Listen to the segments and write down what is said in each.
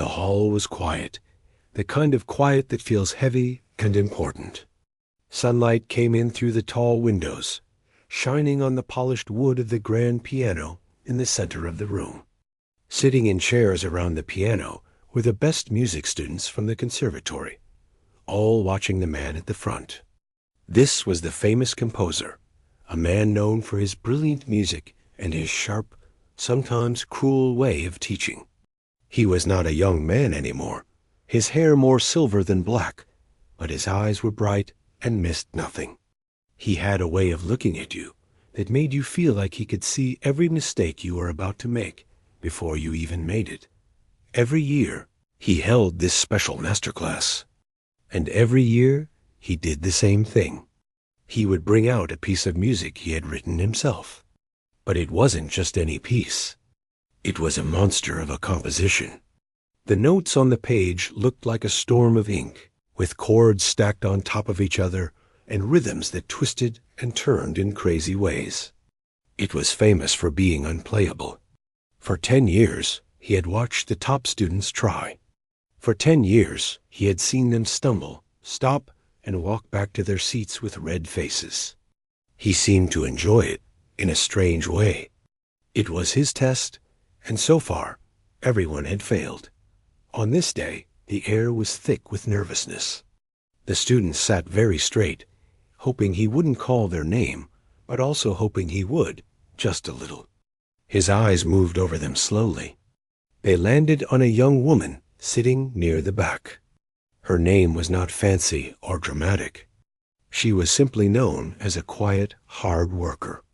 The hall was quiet, the kind of quiet that feels heavy and important. Sunlight came in through the tall windows, shining on the polished wood of the grand piano in the center of the room. Sitting in chairs around the piano were the best music students from the conservatory, all watching the man at the front. This was the famous composer, a man known for his brilliant music and his sharp, sometimes cruel way of teaching. He was not a young man anymore, his hair more silver than black, but his eyes were bright and missed nothing. He had a way of looking at you that made you feel like he could see every mistake you were about to make before you even made it. Every year, he held this special masterclass. And every year, he did the same thing. He would bring out a piece of music he had written himself. But it wasn't just any piece. It was a monster of a composition. The notes on the page looked like a storm of ink, with chords stacked on top of each other and rhythms that twisted and turned in crazy ways. It was famous for being unplayable. For 10 years, he had watched the top students try. For 10 years, he had seen them stumble, stop, and walk back to their seats with red faces. He seemed to enjoy it in a strange way. It was his test, and so far, everyone had failed. On this day, the air was thick with nervousness. The students sat very straight, hoping he wouldn't call their name, but also hoping he would, just a little. His eyes moved over them slowly. They landed on a young woman sitting near the back. Her name was not fancy or dramatic. She was simply known as a quiet, hard worker.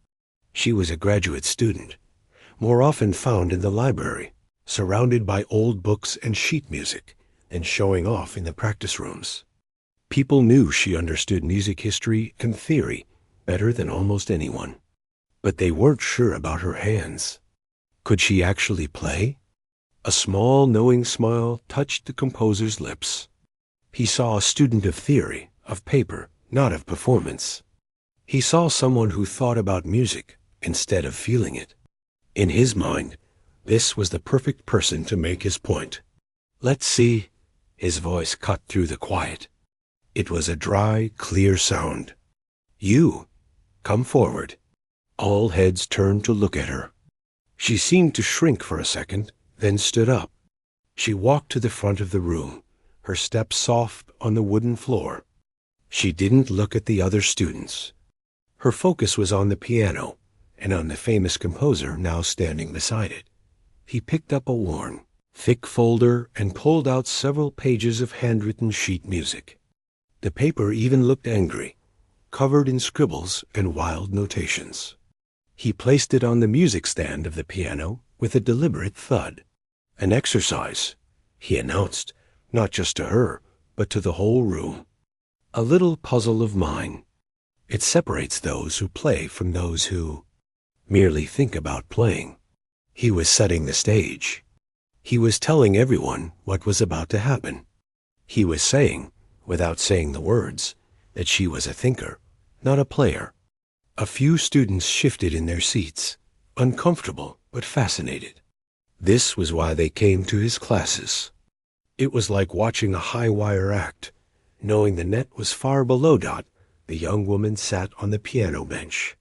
She was a graduate student, more often found in the library, surrounded by old books and sheet music, and showing off in the practice rooms. People knew she understood music history and theory better than almost anyone. But they weren't sure about her hands. Could she actually play? A small, knowing smile touched the composer's lips. He saw a student of theory, of paper, not of performance. He saw someone who thought about music instead of feeling it. In his mind, this was the perfect person to make his point. "Let's see." His voice cut through the quiet. It was a dry, clear sound. "You, come forward." All heads turned to look at her. She seemed to shrink for a second, then stood up. She walked to the front of the room, her steps soft on the wooden floor. She didn't look at the other students. Her focus was on the piano and on the famous composer now standing beside it. He picked up a worn, thick folder and pulled out several pages of handwritten sheet music. The paper even looked angry, covered in scribbles and wild notations. He placed it on the music stand of the piano with a deliberate thud. "An exercise," he announced, not just to her, but to the whole room. "A little puzzle of mine. It separates those who play from those who merely think about playing." He was setting the stage. He was telling everyone what was about to happen. He was saying, without saying the words, that she was a thinker, not a player. A few students shifted in their seats, uncomfortable but fascinated. This was why they came to his classes. It was like watching a high-wire act. Knowing the net was far below Dot, the young woman sat on the piano bench.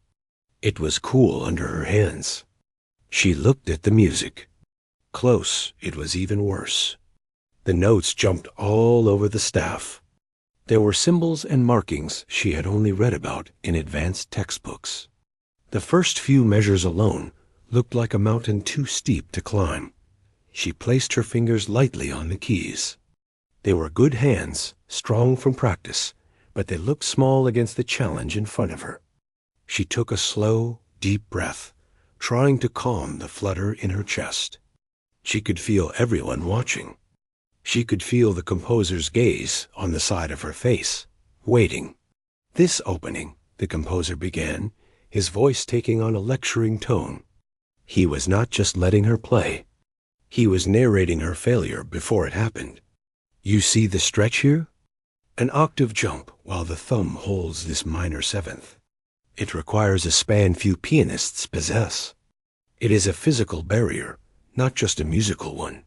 It was cool under her hands. She looked at the music. Close, it was even worse. The notes jumped all over the staff. There were symbols and markings she had only read about in advanced textbooks. The first few measures alone looked like a mountain too steep to climb. She placed her fingers lightly on the keys. They were good hands, strong from practice, but they looked small against the challenge in front of her. She took a slow, deep breath, trying to calm the flutter in her chest. She could feel everyone watching. She could feel the composer's gaze on the side of her face, waiting. "This opening," the composer began, his voice taking on a lecturing tone. He was not just letting her play. He was narrating her failure before it happened. "You see the stretch here? An octave jump while the thumb holds this minor seventh. It requires a span few pianists possess. It is a physical barrier, not just a musical one.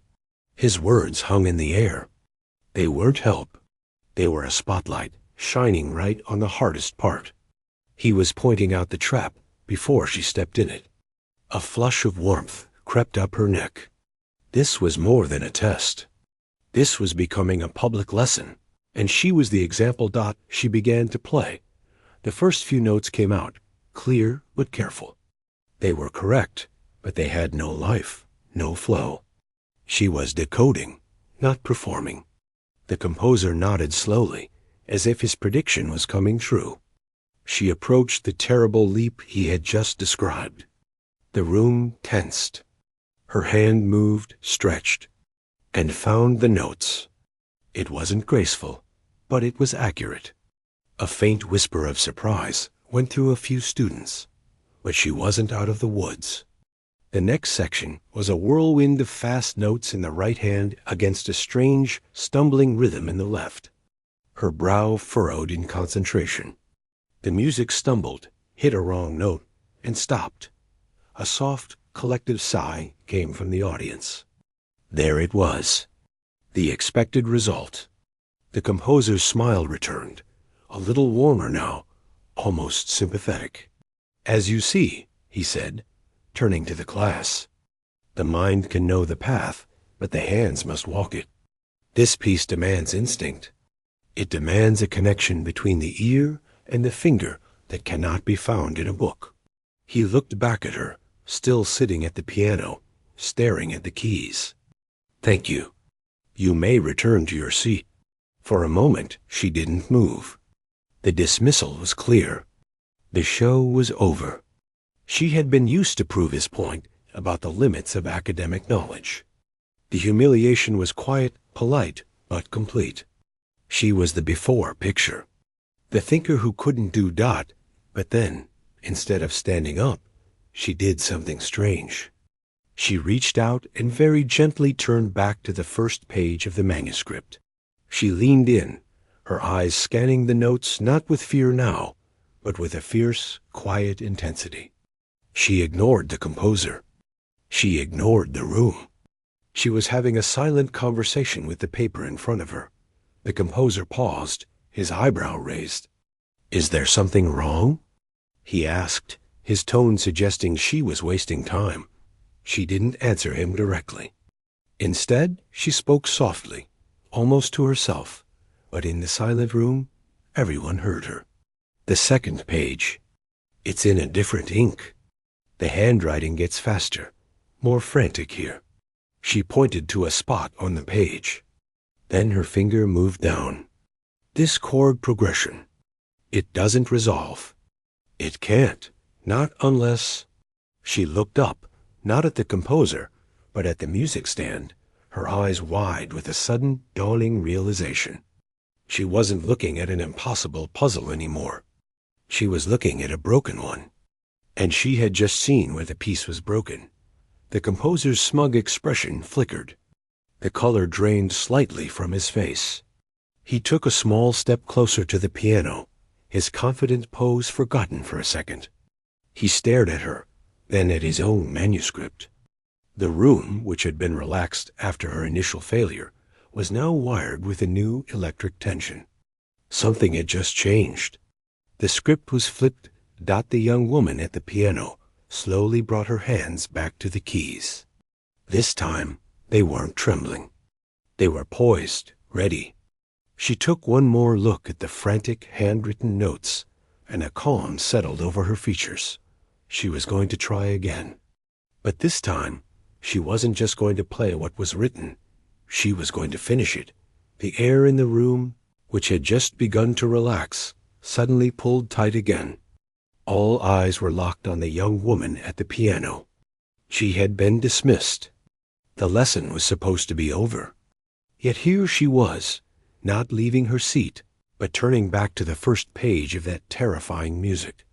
His words hung in the air. They weren't help. They were a spotlight shining right on the hardest part. He was pointing out the trap before she stepped in it. A flush of warmth crept up her neck. This was more than a test. This was becoming a public lesson, and she was the example. She began to play. The first few notes came out, clear but careful. They were correct, but they had no life, no flow. She was decoding, not performing. The composer nodded slowly, as if his prediction was coming true. She approached the terrible leap he had just described. The room tensed. Her hand moved, stretched, and found the notes. It wasn't graceful, but it was accurate. A faint whisper of surprise went through a few students, but she wasn't out of the woods. The next section was a whirlwind of fast notes in the right hand against a strange, stumbling rhythm in the left. Her brow furrowed in concentration. The music stumbled, hit a wrong note, and stopped. A soft, collective sigh came from the audience. There it was, the expected result. The composer's smile returned, a little warmer now, almost sympathetic. "As you see," he said, turning to the class, "the mind can know the path, but the hands must walk it. This piece demands instinct. It demands a connection between the ear and the finger that cannot be found in a book." He looked back at her, still sitting at the piano, staring at the keys. "Thank you. You may return to your seat." For a moment, she didn't move. The dismissal was clear. The show was over. She had been used to prove his point about the limits of academic knowledge. The humiliation was quiet, polite, but complete. She was the before picture. The thinker who couldn't do ... but then, instead of standing up, she did something strange. She reached out and very gently turned back to the first page of the manuscript. She leaned in, her eyes scanning the notes not with fear now, but with a fierce, quiet intensity. She ignored the composer. She ignored the room. She was having a silent conversation with the paper in front of her. The composer paused, his eyebrow raised. "Is there something wrong?" he asked, his tone suggesting she was wasting time. She didn't answer him directly. Instead, she spoke softly, almost to herself, but in the silent room, everyone heard her. "The second page. It's in a different ink. The handwriting gets faster, more frantic here." She pointed to a spot on the page. Then her finger moved down. "This chord progression. It doesn't resolve. It can't, not unless..." She looked up, not at the composer, but at the music stand, her eyes wide with a sudden, dawning realization. She wasn't looking at an impossible puzzle anymore. She was looking at a broken one. And she had just seen where the piece was broken. The composer's smug expression flickered. The color drained slightly from his face. He took a small step closer to the piano, his confident pose forgotten for a second. He stared at her, then at his own manuscript. The room, which had been relaxed after her initial failure, was now wired with a new electric tension. Something had just changed. The script was flipped. The young woman at the piano slowly brought her hands back to the keys. This time, they weren't trembling. They were poised, ready. She took one more look at the frantic, handwritten notes, and a calm settled over her features. She was going to try again. But this time, she wasn't just going to play what was written. She was going to finish it. The air in the room, which had just begun to relax, suddenly pulled tight again. All eyes were locked on the young woman at the piano. She had been dismissed. The lesson was supposed to be over. Yet here she was, not leaving her seat, but turning back to the first page of that terrifying music.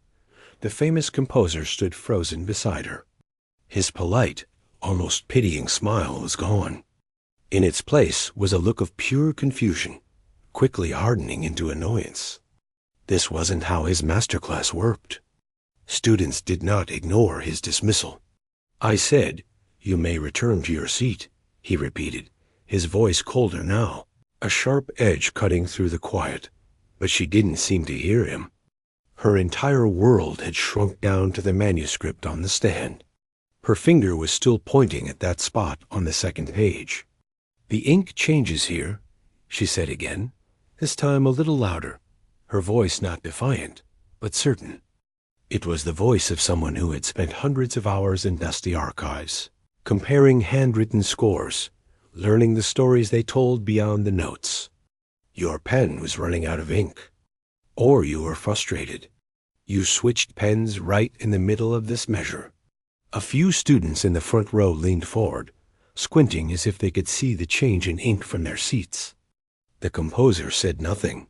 The famous composer stood frozen beside her. His polite, almost pitying smile was gone. In its place was a look of pure confusion, quickly hardening into annoyance. This wasn't how his masterclass worked. Students did not ignore his dismissal. "I said, you may return to your seat," he repeated, his voice colder now, a sharp edge cutting through the quiet. But she didn't seem to hear him. Her entire world had shrunk down to the manuscript on the stand. Her finger was still pointing at that spot on the second page. "The ink changes here," she said again, this time a little louder, her voice not defiant, but certain. It was the voice of someone who had spent hundreds of hours in dusty archives, comparing handwritten scores, learning the stories they told beyond the notes. Your pen was running out of ink. Or you were frustrated. You switched pens right in the middle of this measure. A few students in the front row leaned forward, squinting as if they could see the change in ink from their seats. The composer said nothing.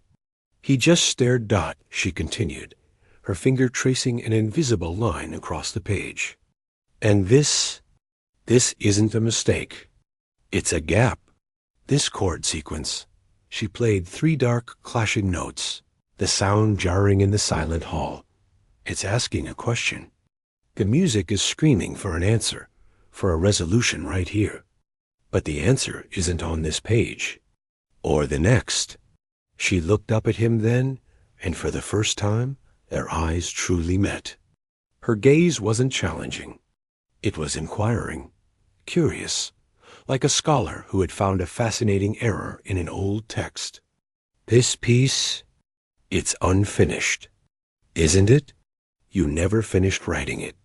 "He just stared." She continued, her finger tracing an invisible line across the page. "And this isn't a mistake. It's a gap. This chord sequence." She played 3 dark, clashing notes, the sound jarring in the silent hall. "It's asking a question. The music is screaming for an answer, for a resolution right here. But the answer isn't on this page. Or the next." She looked up at him then, and for the first time, their eyes truly met. Her gaze wasn't challenging. It was inquiring, curious, like a scholar who had found a fascinating error in an old text. "This piece, it's unfinished, isn't it? You never finished writing it."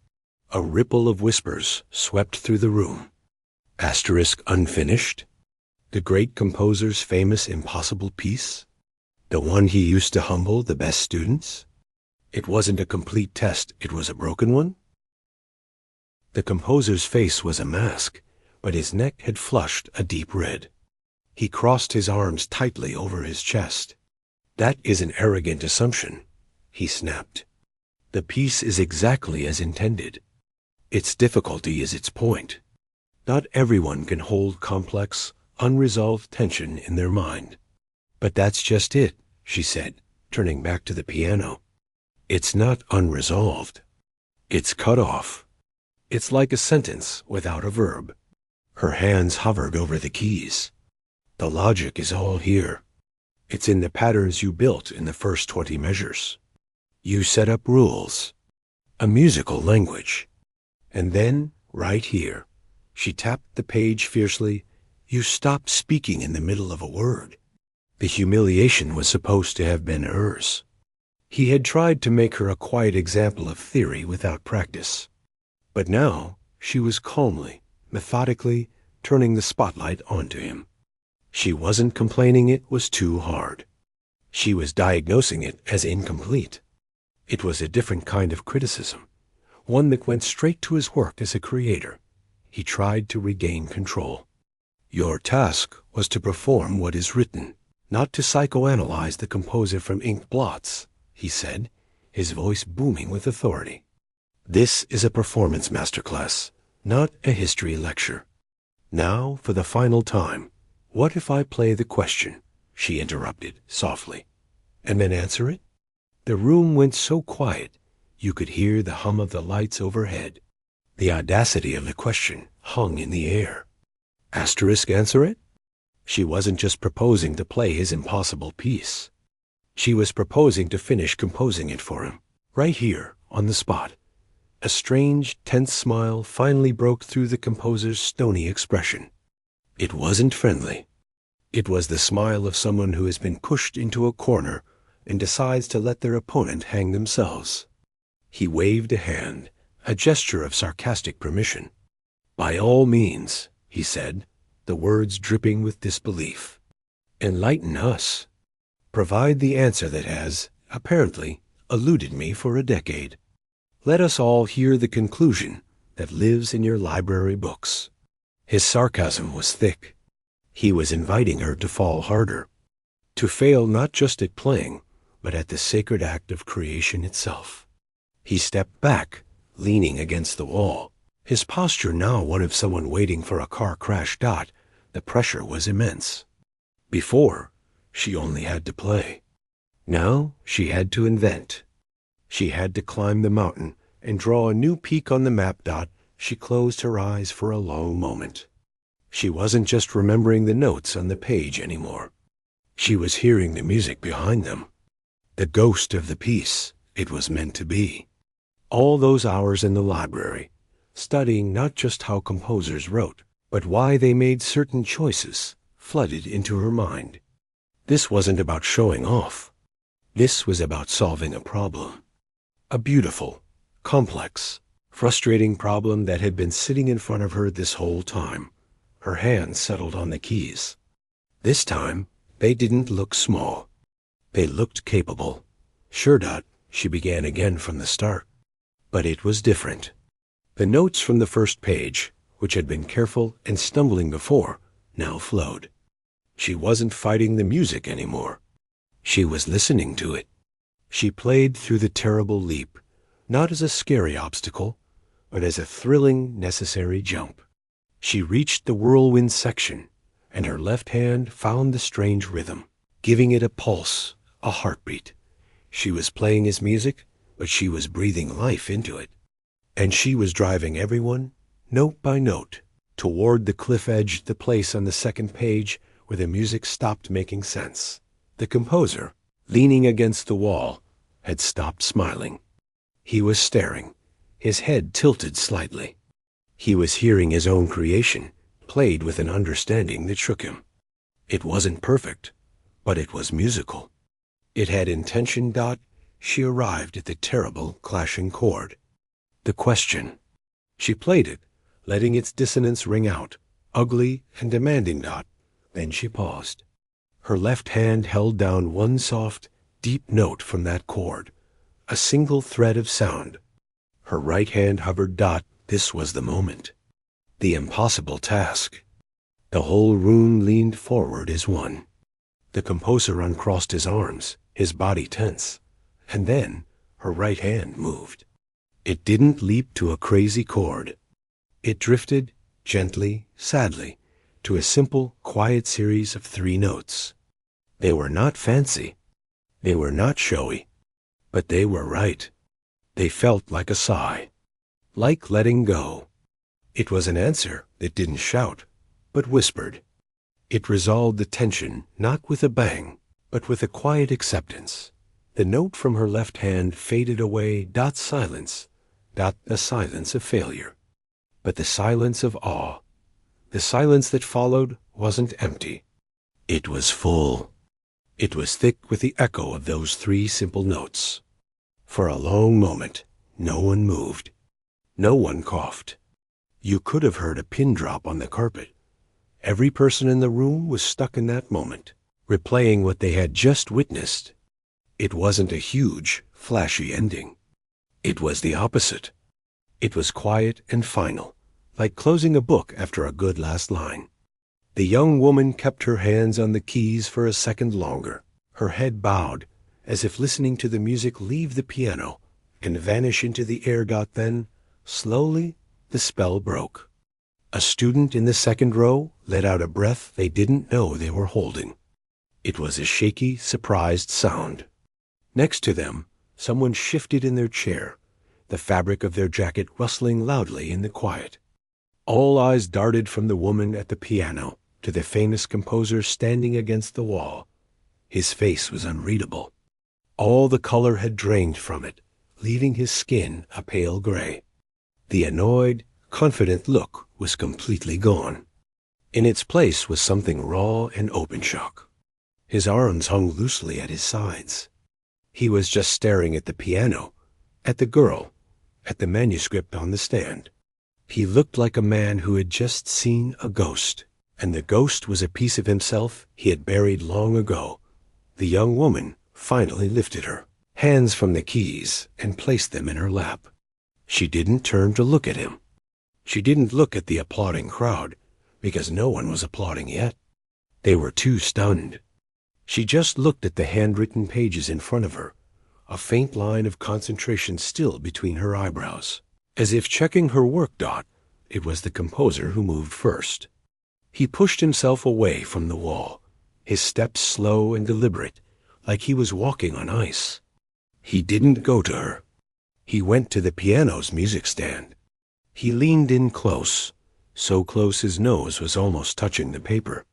A ripple of whispers swept through the room. Unfinished? The great composer's famous impossible piece? The one he used to humble the best students? It wasn't a complete test, it was a broken one? The composer's face was a mask, but his neck had flushed a deep red. He crossed his arms tightly over his chest. "That is an arrogant assumption," he snapped. "The piece is exactly as intended. Its difficulty is its point. Not everyone can hold complex, unresolved tension in their mind." "But that's just it," she said, turning back to the piano. "It's not unresolved. It's cut off. It's like a sentence without a verb." Her hands hovered over the keys. "The logic is all here. It's in the patterns you built in the first 20 measures. You set up rules, a musical language. And then, right here," she tapped the page fiercely, "you stopped speaking in the middle of a word." The humiliation was supposed to have been hers. He had tried to make her a quiet example of theory without practice. But now she was calmly, methodically turning the spotlight onto him. She wasn't complaining it was too hard. She was diagnosing it as incomplete. It was a different kind of criticism, one that went straight to his work as a creator. He tried to regain control. "Your task was to perform what is written, not to psychoanalyze the composer from inked blots," he said, his voice booming with authority. "This is a performance masterclass, not a history lecture. Now, for the final time, what if I play the question?" she interrupted softly. "And then answer it?" The room went so quiet, you could hear the hum of the lights overhead. The audacity of the question hung in the air. Answer it? She wasn't just proposing to play his impossible piece. She was proposing to finish composing it for him, right here, on the spot. A strange, tense smile finally broke through the composer's stony expression. It wasn't friendly. It was the smile of someone who has been pushed into a corner and decides to let their opponent hang themselves. He waved a hand, a gesture of sarcastic permission. "By all means," he said, the words dripping with disbelief. "Enlighten us. Provide the answer that has, apparently, eluded me for a decade. Let us all hear the conclusion that lives in your library books." His sarcasm was thick. He was inviting her to fall harder, to fail not just at playing, but at the sacred act of creation itself. He stepped back, leaning against the wall, his posture now one of someone waiting for a car crash. The pressure was immense. Before, she only had to play. Now she had to invent. She had to climb the mountain and draw a new peak on the map. She closed her eyes for a long moment. She wasn't just remembering the notes on the page anymore. She was hearing the music behind them. The ghost of the piece it was meant to be. All those hours in the library, studying not just how composers wrote, but why they made certain choices, flooded into her mind. This wasn't about showing off. This was about solving a problem. A beautiful, complex, frustrating problem that had been sitting in front of her this whole time. Her hands settled on the keys. This time, they didn't look small. They looked capable. Sure, Dot, she began again from the start. But it was different. The notes from the first page, which had been careful and stumbling before, now flowed. She wasn't fighting the music anymore. She was listening to it. She played through the terrible leap, not as a scary obstacle, but as a thrilling, necessary jump. She reached the whirlwind section, and her left hand found the strange rhythm, giving it a pulse, a heartbeat. She was playing his music, but she was breathing life into it. And she was driving everyone, note by note, toward the cliff edge, the place on the second page where the music stopped making sense. The composer, leaning against the wall, had stopped smiling. He was staring, his head tilted slightly. He was hearing his own creation, played with an understanding that shook him. It wasn't perfect, but it was musical. It had intention. Dot. She arrived at the terrible clashing chord. The question. She played it, letting its dissonance ring out, ugly and demanding. Dot. Then she paused. Her left hand held down one soft, deep note from that chord, a single thread of sound. Her right hand hovered. Dot. This was the moment. The impossible task. The whole room leaned forward as one. The composer uncrossed his arms, his body tense, and then her right hand moved. It didn't leap to a crazy chord. It drifted, gently, sadly, to a simple, quiet series of 3 notes. They were not fancy. They were not showy. But they were right. They felt like a sigh. Like letting go. It was an answer that didn't shout, but whispered. It resolved the tension, not with a bang, but with a quiet acceptance. The note from her left hand faded away. Silence. The silence of failure. But the silence of awe. The silence that followed wasn't empty. It was full. It was thick with the echo of those 3 simple notes. For a long moment, no one moved. No one coughed. You could have heard a pin drop on the carpet. Every person in the room was stuck in that moment, replaying what they had just witnessed. It wasn't a huge, flashy ending. It was the opposite. It was quiet and final, like closing a book after a good last line. The young woman kept her hands on the keys for a second longer, her head bowed, as if listening to the music leave the piano and vanish into the air. Then, slowly, the spell broke. A student in the second row let out a breath they didn't know they were holding. It was a shaky, surprised sound. Next to them, someone shifted in their chair, the fabric of their jacket rustling loudly in the quiet. All eyes darted from the woman at the piano to the famous composer standing against the wall. His face was unreadable. All the color had drained from it, leaving his skin a pale gray. The annoyed, confident look was completely gone. In its place was something raw and open shock. His arms hung loosely at his sides. He was just staring at the piano, at the girl, at the manuscript on the stand. He looked like a man who had just seen a ghost, and the ghost was a piece of himself he had buried long ago. The young woman finally lifted her hands from the keys and placed them in her lap. She didn't turn to look at him. She didn't look at the applauding crowd, because no one was applauding yet. They were too stunned. She just looked at the handwritten pages in front of her, a faint line of concentration still between her eyebrows. As if checking her work. It was the composer who moved first. He pushed himself away from the wall, his steps slow and deliberate, like he was walking on ice. He didn't go to her. He went to the piano's music stand. He leaned in close, so close his nose was almost touching the paper.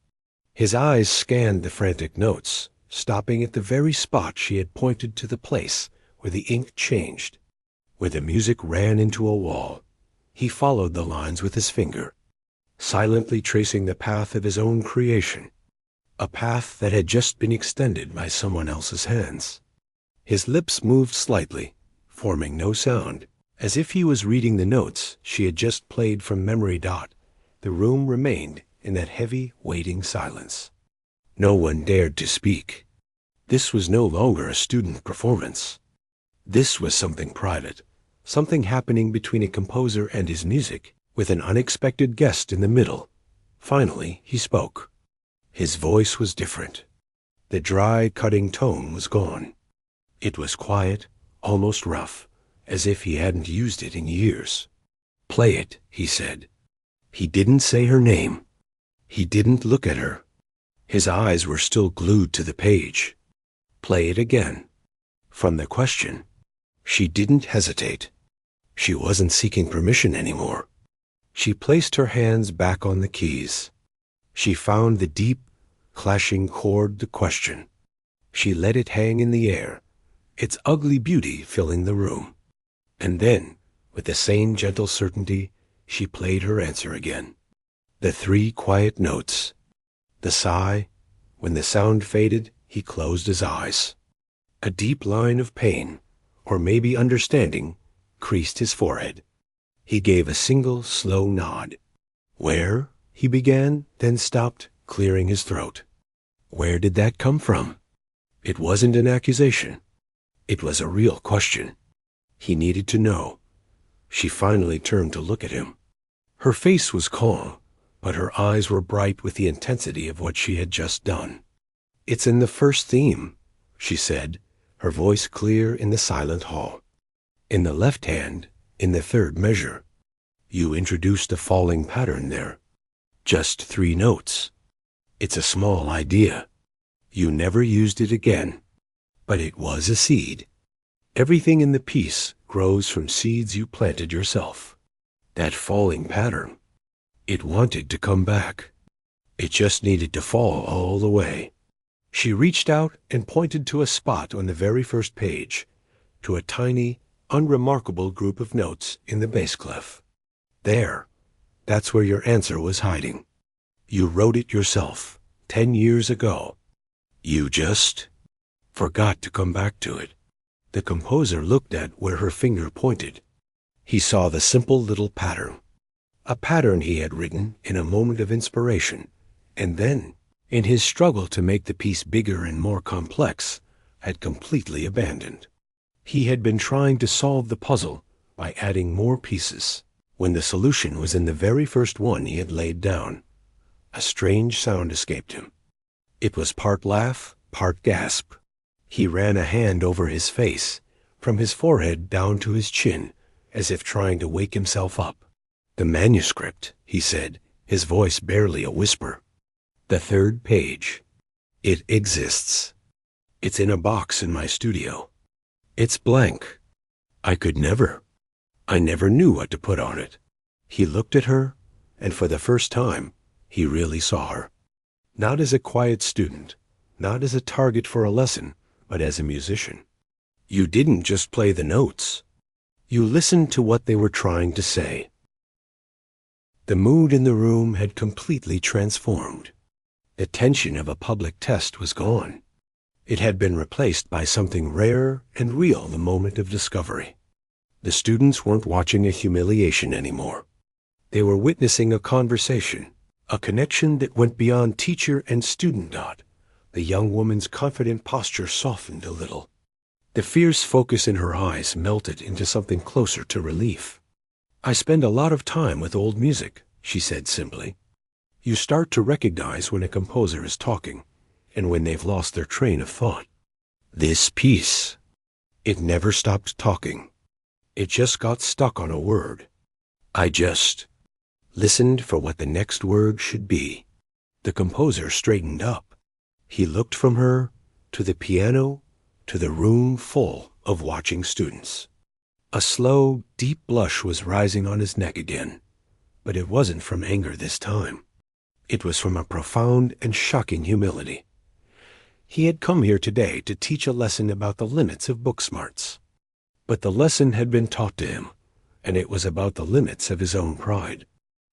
His eyes scanned the frantic notes, stopping at the very spot she had pointed to, the place where the ink changed, where the music ran into a wall. He followed the lines with his finger, silently tracing the path of his own creation, a path that had just been extended by someone else's hands. His lips moved slightly, forming no sound, as if he was reading the notes she had just played from memory. The room remained in that heavy, waiting silence. No one dared to speak. This was no longer a student performance. This was something private, something happening between a composer and his music, with an unexpected guest in the middle. Finally, he spoke. His voice was different. The dry, cutting tone was gone. It was quiet, almost rough, as if he hadn't used it in years. "Play it," he said. He didn't say her name. He didn't look at her. His eyes were still glued to the page. "Play it again." From the question, she didn't hesitate. She wasn't seeking permission anymore. She placed her hands back on the keys. She found the deep, clashing chord, the question. She let it hang in the air, its ugly beauty filling the room. And then, with the same gentle certainty, she played her answer again. The 3 quiet notes. The sigh. When the sound faded, he closed his eyes. A deep line of pain, or maybe understanding, creased his forehead. He gave a single, slow nod. "Where?" he began, then stopped, clearing his throat. Where did that come from? It wasn't an accusation. It was a real question. He needed to know. She finally turned to look at him. Her face was calm, but her eyes were bright with the intensity of what she had just done. "It's in the first theme," she said, her voice clear in the silent hall. "In the left hand, in the 3rd measure. You introduced a falling pattern there. Just 3 notes. It's a small idea. You never used it again. But it was a seed. Everything in the piece grows from seeds you planted yourself. That falling pattern, it wanted to come back. It just needed to fall all the way." She reached out and pointed to a spot on the very first page, to a tiny, unremarkable group of notes in the bass clef. "There, that's where your answer was hiding. You wrote it yourself, 10 years ago. You just forgot to come back to it." The composer looked at where her finger pointed. He saw the simple little pattern, a pattern he had written in a moment of inspiration, and then, in his struggle to make the piece bigger and more complex, had completely abandoned. He had been trying to solve the puzzle by adding more pieces, when the solution was in the very first one he had laid down. A strange sound escaped him. It was part laugh, part gasp. He ran a hand over his face, from his forehead down to his chin, as if trying to wake himself up. "The manuscript," he said, his voice barely a whisper. "The 3rd page. It exists. It's in a box in my studio. It's blank. I never knew what to put on it." He looked at her, and for the first time, he really saw her. Not as a quiet student, not as a target for a lesson, but as a musician. You didn't just play the notes. You listened to what they were trying to say. The mood in the room had completely transformed. The tension of a public test was gone. It had been replaced by something rare and real, the moment of discovery. The students weren't watching a humiliation anymore. They were witnessing a conversation, a connection that went beyond teacher and student. The young woman's confident posture softened a little. The fierce focus in her eyes melted into something closer to relief. "I spend a lot of time with old music," she said simply. "You start to recognize when a composer is talking, and when they've lost their train of thought. This piece, it never stopped talking. It just got stuck on a word. I just listened for what the next word should be." The composer straightened up. He looked from her to the piano to the room full of watching students. A slow, deep blush was rising on his neck again, But it wasn't from anger this time. It was from a profound and shocking humility. He had come here today to teach a lesson about the limits of book smarts. But the lesson had been taught to him, and it was about the limits of his own pride.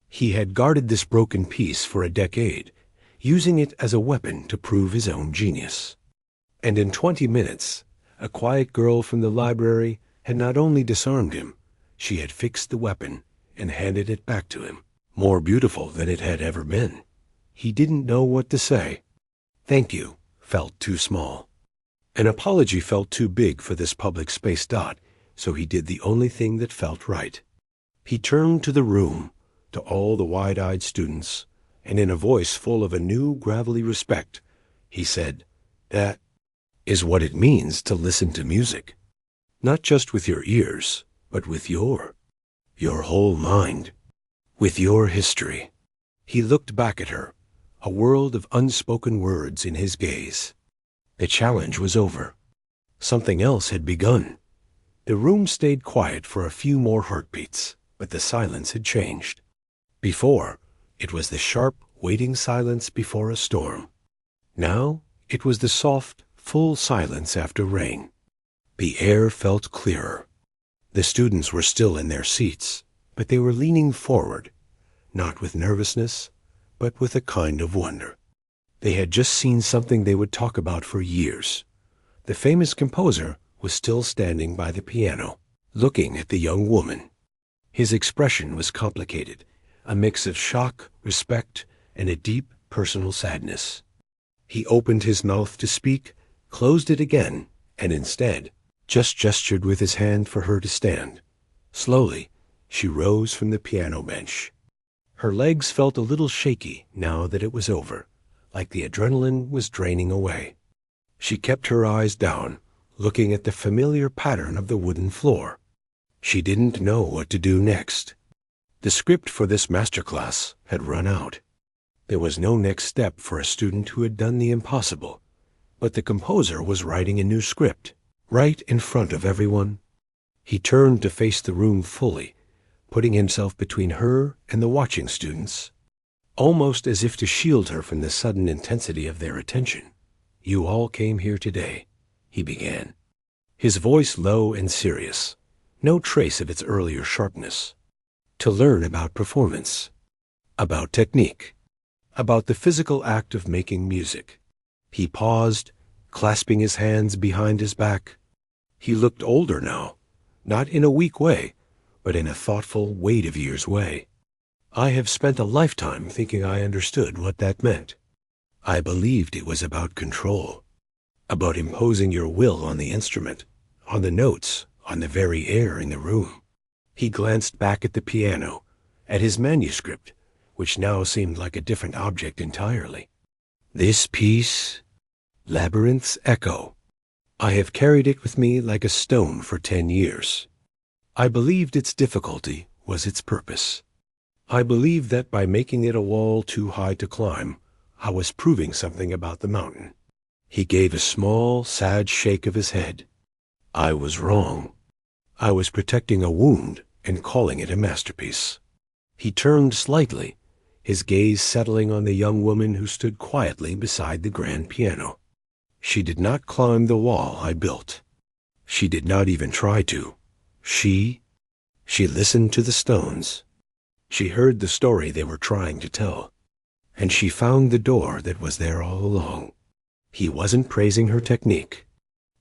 He had guarded this broken piece for a decade, using it as a weapon to prove his own genius. And in 20 minutes, a quiet girl from the library had not only disarmed him, she had fixed the weapon and handed it back to him, more beautiful than it had ever been. He didn't know what to say. Thank you felt too small. An apology felt too big for this public space. So he did the only thing that felt right. He turned to the room, to all the wide-eyed students, and in a voice full of a new gravelly respect, he said, "That is what it means to listen to music. Not just with your ears, but with your whole mind, with your history." He looked back at her, a world of unspoken words in his gaze. The challenge was over. Something else had begun. The room stayed quiet for a few more heartbeats, but the silence had changed. Before, it was the sharp, waiting silence before a storm. Now, it was the soft, full silence after rain. The air felt clearer. The students were still in their seats, but they were leaning forward, not with nervousness, but with a kind of wonder. They had just seen something they would talk about for years. The famous composer was still standing by the piano, looking at the young woman. His expression was complicated, a mix of shock, respect, and a deep personal sadness. He opened his mouth to speak, closed it again, and instead just gestured with his hand for her to stand. Slowly, she rose from the piano bench. Her legs felt a little shaky now that it was over, like the adrenaline was draining away. She kept her eyes down, looking at the familiar pattern of the wooden floor. She didn't know what to do next. The script for this masterclass had run out. There was no next step for a student who had done the impossible, but the composer was writing a new script, right in front of everyone. He turned to face the room fully, putting himself between her and the watching students, almost as if to shield her from the sudden intensity of their attention. "You all came here today," he began, his voice low and serious, no trace of its earlier sharpness, "to learn about performance, about technique, about the physical act of making music." He paused, clasping his hands behind his back. He looked older now, not in a weak way, but in a thoughtful, weight-of-years way. "I have spent a lifetime thinking I understood what that meant. I believed it was about control, about imposing your will on the instrument, on the notes, on the very air in the room." He glanced back at the piano, at his manuscript, which now seemed like a different object entirely. "This piece, Labyrinth's Echo, I have carried it with me like a stone for 10 years. I believed its difficulty was its purpose. I believed that by making it a wall too high to climb, I was proving something about the mountain." He gave a small, sad shake of his head. "I was wrong. I was protecting a wound and calling it a masterpiece." He turned slightly, his gaze settling on the young woman who stood quietly beside the grand piano. "She did not climb the wall I built. She did not even try to. She listened to the stones. She heard the story they were trying to tell, and she found the door that was there all along." He wasn't praising her technique.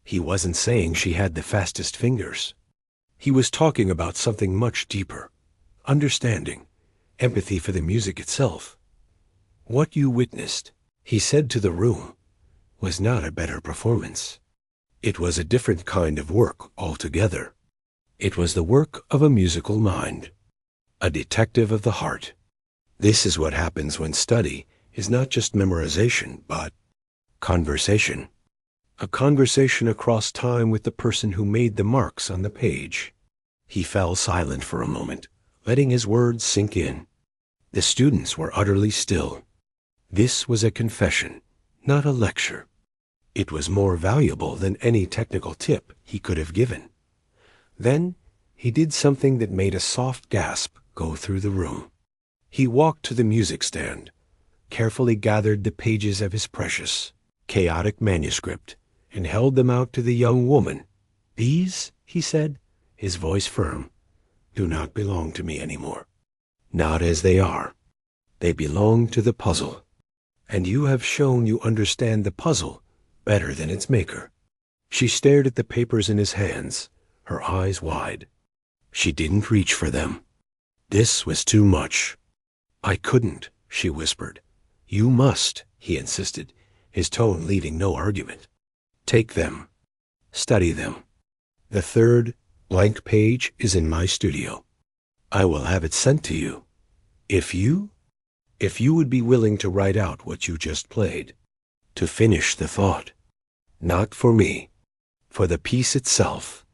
He wasn't saying she had the fastest fingers. He was talking about something much deeper, understanding, empathy for the music itself. "What you witnessed," he said to the room, "was not a better performance. It was a different kind of work altogether. It was the work of a musical mind, a detective of the heart. This is what happens when study is not just memorization, but conversation. A conversation across time with the person who made the marks on the page." He fell silent for a moment, letting his words sink in. The students were utterly still. This was a confession, not a lecture. It was more valuable than any technical tip he could have given. Then he did something that made a soft gasp go through the room. He walked to the music stand, carefully gathered the pages of his precious, chaotic manuscript, and held them out to the young woman. "These," he said, his voice firm, "do not belong to me anymore. Not as they are. They belong to the puzzle. And you have shown you understand the puzzle better than its maker." She stared at the papers in his hands, her eyes wide. She didn't reach for them. This was too much. "I couldn't," she whispered. "You must," he insisted, his tone leading no argument. "Take them. Study them. The third blank page is in my studio. I will have it sent to you. If you would be willing to write out what you just played, to finish the thought. Not for me, for the piece itself."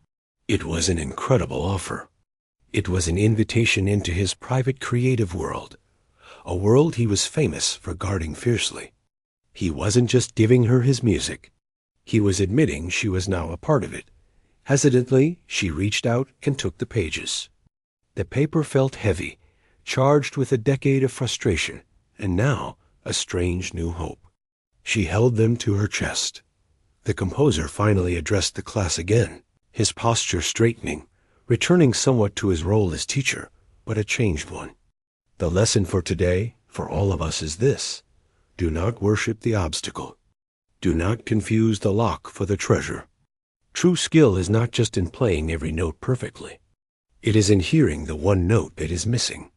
It was an incredible offer. It was an invitation into his private creative world, a world he was famous for guarding fiercely. He wasn't just giving her his music. He was admitting she was now a part of it. Hesitantly, she reached out and took the pages. The paper felt heavy, charged with a decade of frustration, and now a strange new hope. She held them to her chest. The composer finally addressed the class again, his posture straightening, returning somewhat to his role as teacher, but a changed one. "The lesson for today, for all of us, is this: do not worship the obstacle. Do not confuse the lock for the treasure. True skill is not just in playing every note perfectly. It is in hearing the one note that is missing."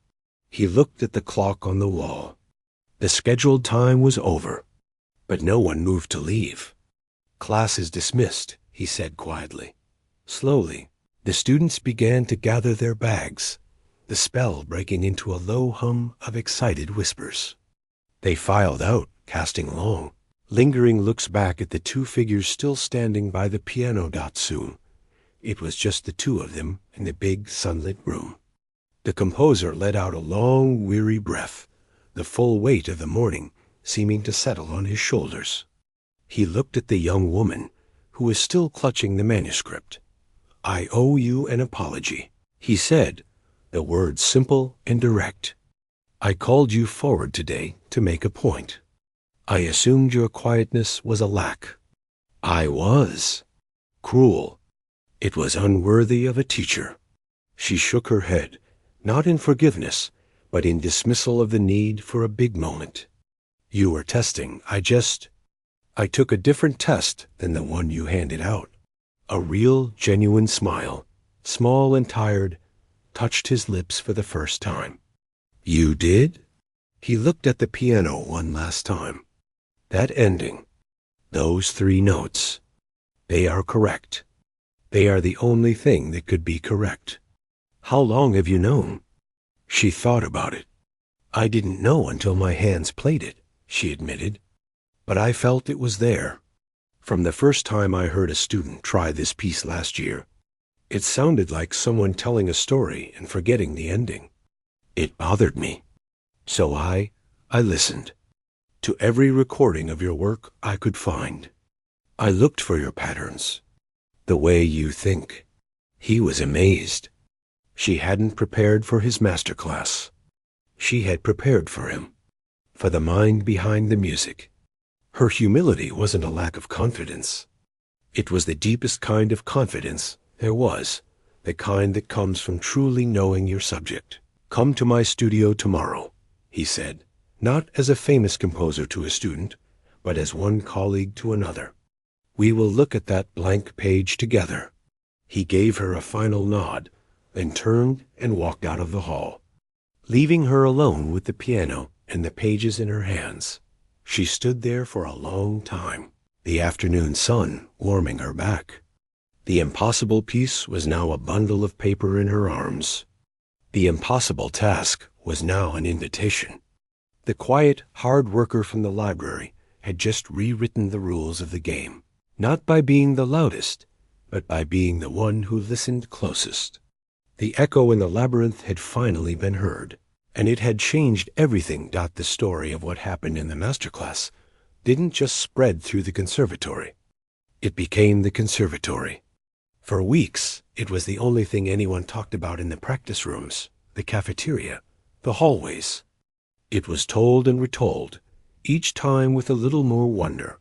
He looked at the clock on the wall. The scheduled time was over, but no one moved to leave. "Class is dismissed," he said quietly. Slowly, the students began to gather their bags, the spell breaking into a low hum of excited whispers. They filed out, casting long, lingering looks back at the two figures still standing by the piano. Soon, it was just the two of them in the big sunlit room. The composer let out a long, weary breath, the full weight of the morning seeming to settle on his shoulders. He looked at the young woman, who was still clutching the manuscript. "I owe you an apology," he said, the words simple and direct. "I called you forward today to make a point. I assumed your quietness was a lack. I was cruel. It was unworthy of a teacher." She shook her head, not in forgiveness, but in dismissal of the need for a big moment. "You were testing. I took a different test than the one you handed out." A real, genuine smile, small and tired, touched his lips for the first time. "You did?" He looked at the piano one last time. "That ending, those three notes, they are correct. They are the only thing that could be correct. How long have you known?" She thought about it. "I didn't know until my hands played it," she admitted. "But I felt it was there. From the first time I heard a student try this piece last year, it sounded like someone telling a story and forgetting the ending. It bothered me. So I listened to every recording of your work I could find. I looked for your patterns, the way you think." He was amazed. She hadn't prepared for his masterclass. She had prepared for him, for the mind behind the music. Her humility wasn't a lack of confidence. It was the deepest kind of confidence there was, the kind that comes from truly knowing your subject. "Come to my studio tomorrow," he said, not as a famous composer to a student, but as one colleague to another. "We will look at that blank page together." He gave her a final nod, then turned and walked out of the hall, leaving her alone with the piano and the pages in her hands. She stood there for a long time, the afternoon sun warming her back. The impossible piece was now a bundle of paper in her arms. The impossible task was now an invitation. The quiet, hard worker from the library had just rewritten the rules of the game, not by being the loudest, but by being the one who listened closest. The echo in the labyrinth had finally been heard, and it had changed everything. The story of what happened in the masterclass didn't just spread through the conservatory. It became the conservatory. For weeks, it was the only thing anyone talked about in the practice rooms, the cafeteria, the hallways. It was told and retold, each time with a little more wonder.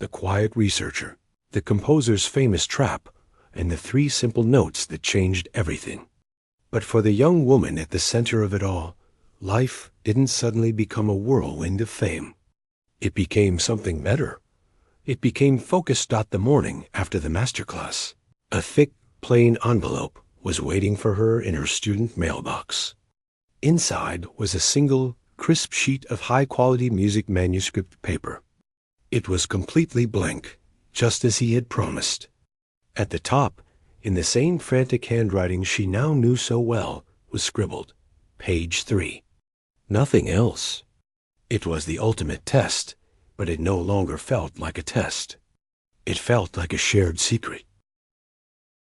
The quiet researcher, the composer's famous trap, and the 3 simple notes that changed everything. But for the young woman at the center of it all, life didn't suddenly become a whirlwind of fame. It became something better. It became focused. The morning after the masterclass, a thick, plain envelope was waiting for her in her student mailbox. Inside was a single, crisp sheet of high-quality music manuscript paper. It was completely blank, just as he had promised. At the top, in the same frantic handwriting she now knew so well, was scribbled, "Page 3." Nothing else. It was the ultimate test, but it no longer felt like a test. It felt like a shared secret.